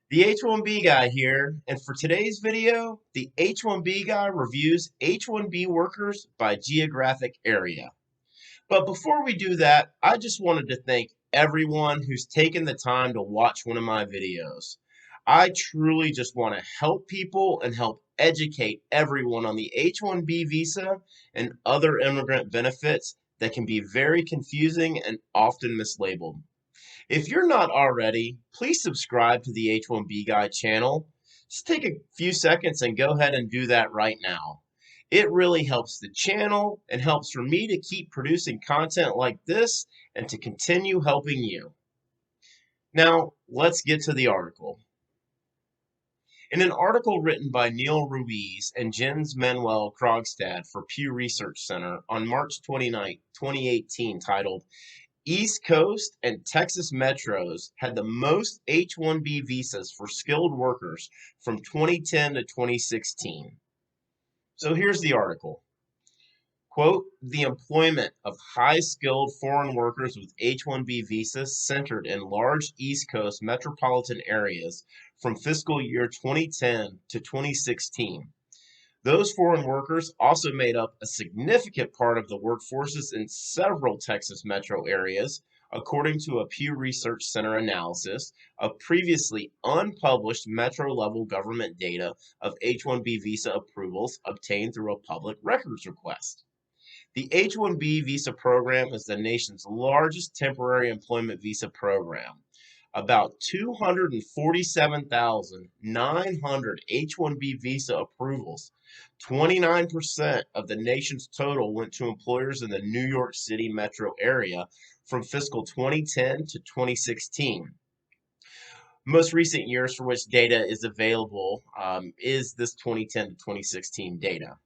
The H1B Guy here, and for today's video, the H1B Guy reviews H1B workers by geographic area. But before we do that, I just wanted to thank everyone who's taken the time to watch one of my videos. I truly just want to help people and help educate everyone on the H1B visa and other immigrant benefits that can be very confusing and often mislabeled. If you're not already, please subscribe to the H1B Guy channel. Just take a few seconds and go ahead and do that right now. It really helps the channel and helps for me to keep producing content like this and to continue helping you. Now, let's get to the article. In an article written by Neil Ruiz and Jens Manuel Krogstad for Pew Research Center on March 29, 2018, titled East Coast and Texas metros had the most H-1B visas for skilled workers from 2010 to 2016. So here's the article. Quote, the employment of high-skilled foreign workers with H-1B visas centered in large East Coast metropolitan areas from fiscal year 2010 to 2016. Those foreign workers also made up a significant part of the workforces in several Texas metro areas, according to a Pew Research Center analysis of previously unpublished metro-level government data of H-1B visa approvals obtained through a public records request. The H-1B visa program is the nation's largest temporary employment visa program. About 247,900 H-1B visa approvals, 29% of the nation's total, went to employers in the New York City metro area from fiscal 2010 to 2016. Most recent years for which data is available is this 2010 to 2016 data.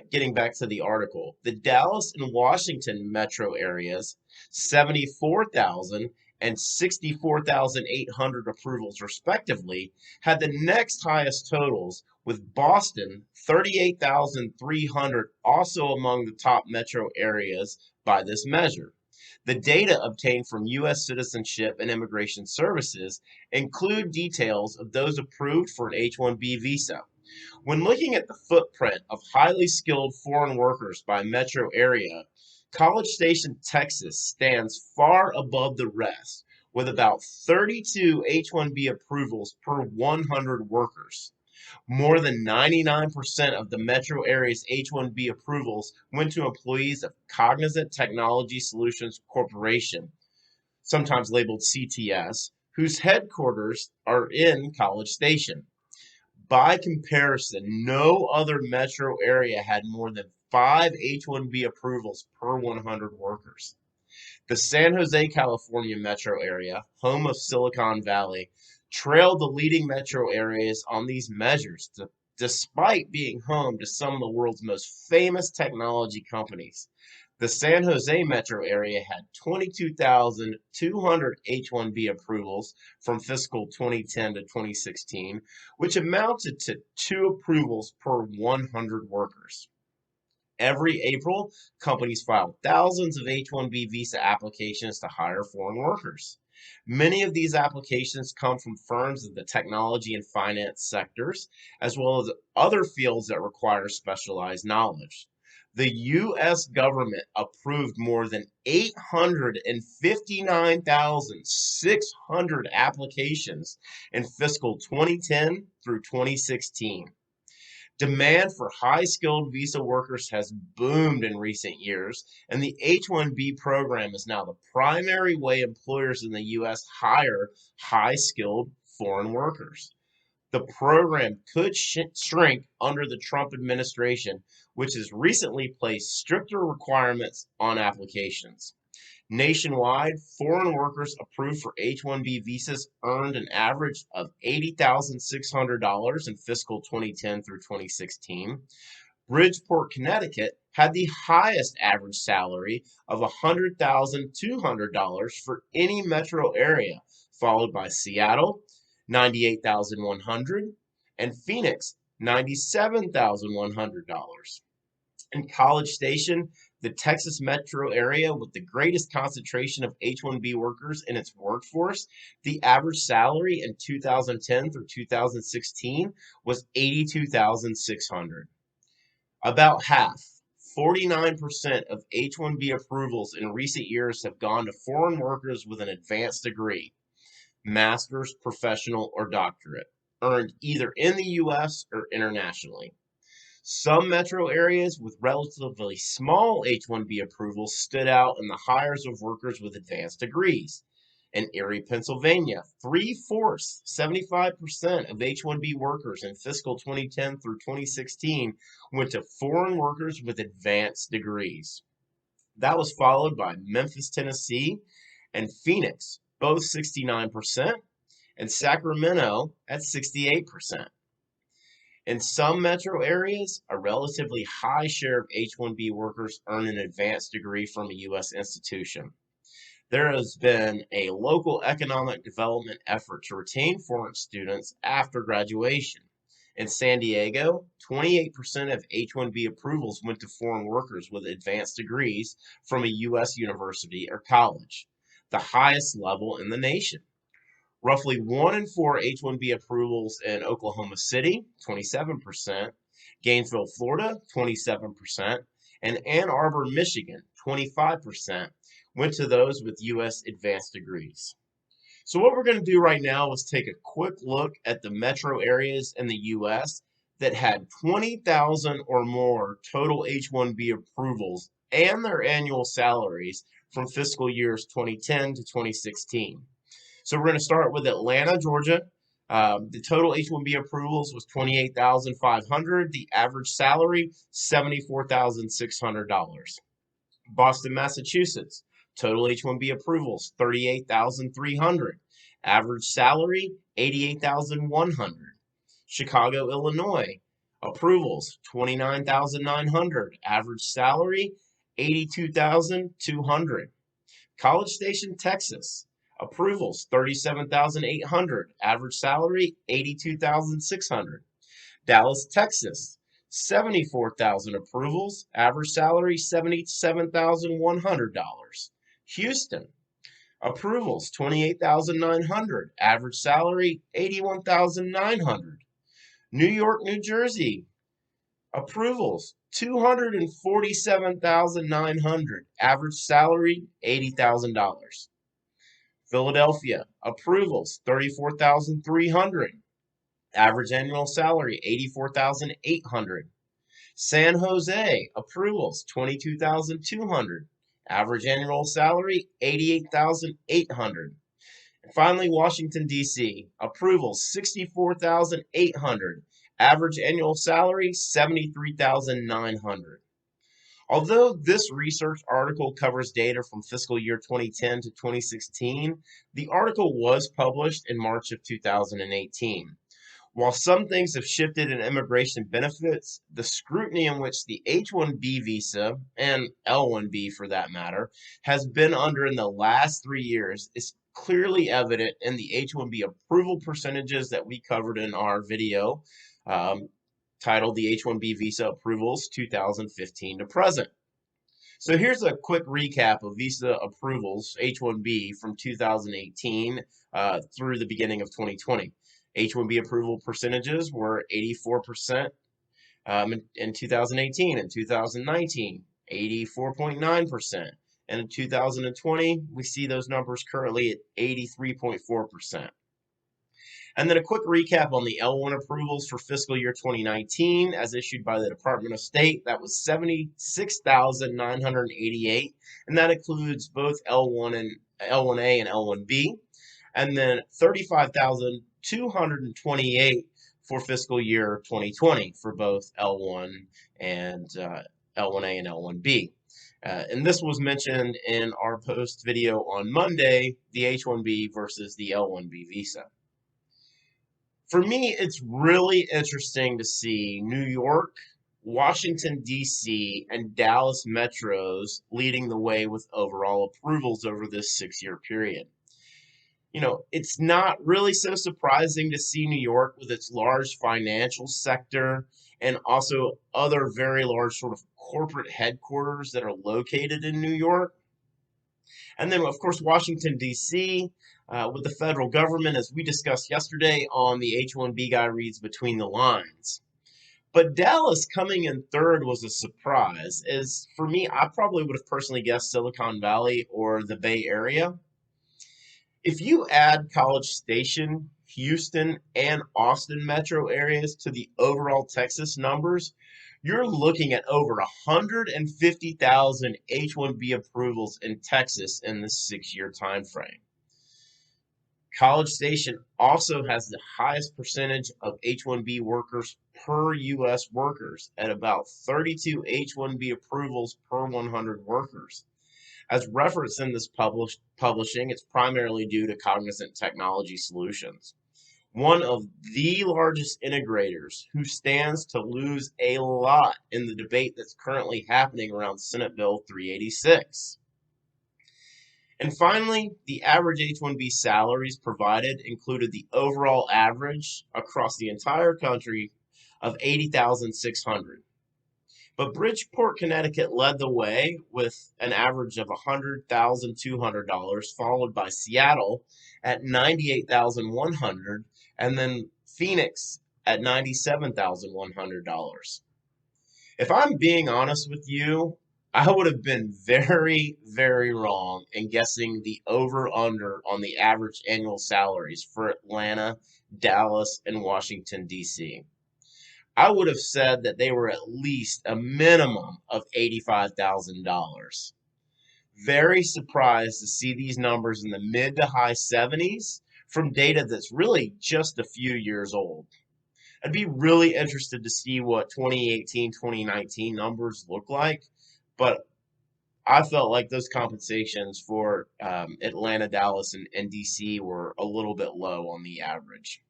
Getting back to the article, the Dallas and Washington metro areas, 74,000 and 64,800 approvals respectively, had the next highest totals, with Boston, 38,300, also among the top metro areas by this measure. The data obtained from U.S. Citizenship and Immigration Services include details of those approved for an H-1B visa. When looking at the footprint of highly skilled foreign workers by metro area, College Station, Texas stands far above the rest, with about 32 H-1B approvals per 100 workers. More than 99% of the metro area's H-1B approvals went to employees of Cognizant Technology Solutions Corporation, sometimes labeled CTS, whose headquarters are in College Station. By comparison, no other metro area had more than 5 H-1B approvals per 100 workers. The San Jose, California metro area, home of Silicon Valley, trailed the leading metro areas on these measures, despite being home to some of the world's most famous technology companies. The San Jose metro area had 22,200 H-1B approvals from fiscal 2010 to 2016, which amounted to 2 approvals per 100 workers. Every April, companies file thousands of H-1B visa applications to hire foreign workers. Many of these applications come from firms in the technology and finance sectors, as well as other fields that require specialized knowledge. The U.S. government approved more than 859,600 applications in fiscal 2010 through 2016. Demand for high-skilled visa workers has boomed in recent years, and the H-1B program is now the primary way employers in the U.S. hire high-skilled foreign workers. The program could shrink under the Trump administration, which has recently placed stricter requirements on applications. Nationwide, foreign workers approved for H-1B visas earned an average of $80,600 in fiscal 2010 through 2016. Bridgeport, Connecticut had the highest average salary of $100,200 for any metro area, followed by Seattle, $98,100, and Phoenix, $97,100. In College Station, The Texas metro area with the greatest concentration of H-1B workers in its workforce, the average salary in 2010 through 2016 was $82,600. About half, 49% of H-1B approvals in recent years have gone to foreign workers with an advanced degree, master's, professional, or doctorate, earned either in the U.S. or internationally. Some metro areas with relatively small H-1B approvals stood out in the hires of workers with advanced degrees. In Erie, Pennsylvania, 3/4, 75% of H-1B workers in fiscal 2010 through 2016 went to foreign workers with advanced degrees. That was followed by Memphis, Tennessee, and Phoenix, both 69%, and Sacramento at 68%. In some metro areas, a relatively high share of H-1B workers earn an advanced degree from a U.S. institution. There has been a local economic development effort to retain foreign students after graduation. In San Diego, 28% of H-1B approvals went to foreign workers with advanced degrees from a U.S. university or college, the highest level in the nation. Roughly 1 in 4 H-1B approvals in Oklahoma City, 27%, Gainesville, Florida, 27%, and Ann Arbor, Michigan, 25%, went to those with U.S. advanced degrees. So what we're going to do right now is take a quick look at the metro areas in the U.S. that had 20,000 or more total H-1B approvals and their annual salaries from fiscal years 2010 to 2016. So we're going to start with Atlanta, Georgia. The total H-1B approvals was 28,500. The average salary, $74,600. Boston, Massachusetts. Total H-1B approvals, 38,300. Average salary, 88,100. Chicago, Illinois. Approvals, 29,900. Average salary, 82,200. College Station, Texas. Approvals, 37,800. Average salary, 82,600. Dallas, Texas. 74,000 approvals. Average salary, $77,100. Houston. Approvals, 28,900. Average salary, $81,900. New York, New Jersey. Approvals, 247,900. Average salary, $80,000. Philadelphia, approvals, 34,300. Average annual salary, $84,800. San Jose, approvals, 22,200. Average annual salary, $88,800. And finally, Washington, D.C., approvals, 64,800. Average annual salary, $73,900. Although this research article covers data from fiscal year 2010 to 2016, the article was published in March of 2018. While some things have shifted in immigration benefits, the scrutiny in which the H-1B visa, and L1B for that matter, has been under in the last 3 years is clearly evident in the H-1B approval percentages that we covered in our video titled the H-1B Visa Approvals 2015 to Present. So here's a quick recap of visa approvals, H-1B, from 2018 through the beginning of 2020. H-1B approval percentages were 84% in 2018 and 2019, 84.9%. And in 2020, we see those numbers currently at 83.4%. And then a quick recap on the L1 approvals for fiscal year 2019 as issued by the Department of State. That was 76,988, and that includes both L1 and L1A and L1B. And then 35,228 for fiscal year 2020 for both L1 and L1A and L1B. And this was mentioned in our post video on Monday, the H1B versus the L1B visa. For me, it's really interesting to see New York, Washington, D.C., and Dallas metros leading the way with overall approvals over this 6-year period. It's not really so surprising to see New York with its large financial sector and also other very large sort of corporate headquarters that are located in New York. And then, of course, Washington, D.C., with the federal government, as we discussed yesterday on the H1B Guy reads between the lines. But Dallas coming in third was a surprise, as for me, I probably would have personally guessed Silicon Valley or the Bay Area. If you add College Station, Houston, and Austin metro areas to the overall Texas numbers, you're looking at over 150,000 H-1B approvals in Texas in this 6-year time frame. College Station also has the highest percentage of H-1B workers per U.S. workers at about 32 H-1B approvals per 100 workers. As referenced in this publishing, it's primarily due to Cognizant Technology Solutions, one of the largest integrators who stands to lose a lot in the debate that's currently happening around Senate Bill 386. And finally, the average H-1B salaries provided included the overall average across the entire country of $80,600. But Bridgeport, Connecticut led the way with an average of $100,200, followed by Seattle at $98,100, and then Phoenix at $97,100. If I'm being honest with you, I would have been very, very wrong in guessing the over-under on the average annual salaries for Atlanta, Dallas, and Washington, D.C. I would have said that they were at least a minimum of $85,000. Very surprised to see these numbers in the mid to high 70s from data that's really just a few years old. I'd be really interested to see what 2018, 2019 numbers look like, but I felt like those compensations for Atlanta, Dallas, and DC were a little bit low on the average.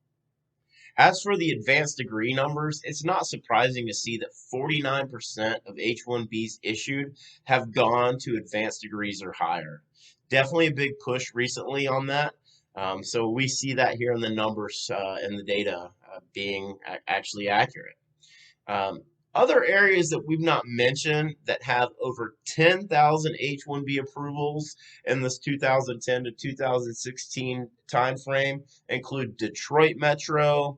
As for the advanced degree numbers, it's not surprising to see that 49% of H-1Bs issued have gone to advanced degrees or higher. Definitely a big push recently on that. So we see that here in the numbers and the data being actually accurate. Other areas that we've not mentioned that have over 10,000 H-1B approvals in this 2010 to 2016 timeframe include Detroit Metro,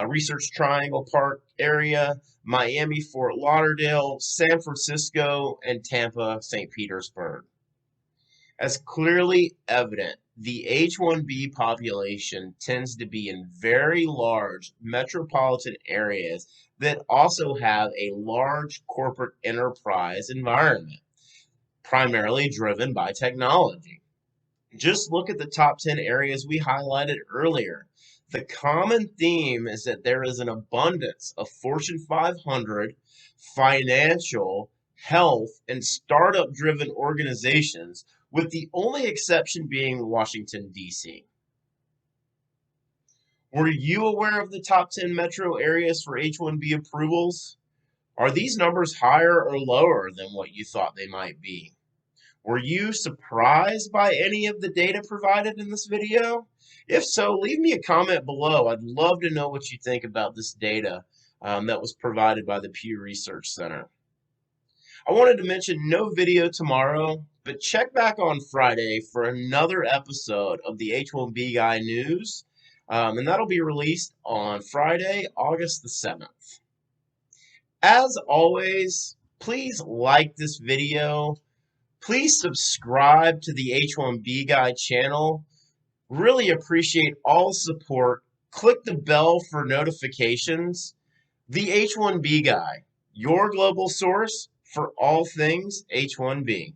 Research Triangle Park area, Miami, Fort Lauderdale, San Francisco, and Tampa, St. Petersburg. As clearly evident, the H-1B population tends to be in very large metropolitan areas that also have a large corporate enterprise environment, primarily driven by technology. Just look at the top 10 areas we highlighted earlier. The common theme is that there is an abundance of Fortune 500, financial, health, and startup-driven organizations, with the only exception being Washington, D.C. Were you aware of the top 10 metro areas for H-1B approvals? Are these numbers higher or lower than what you thought they might be? Were you surprised by any of the data provided in this video? If so, leave me a comment below. I'd love to know what you think about this data that was provided by the Pew Research Center. I wanted to mention no video tomorrow, but check back on Friday for another episode of the H1B Guy News, and that'll be released on Friday, August the 7th. As always, please like this video. Please subscribe to the H1B Guy channel. Really appreciate all support. Click the bell for notifications. The H1B Guy, your global source for all things H1B.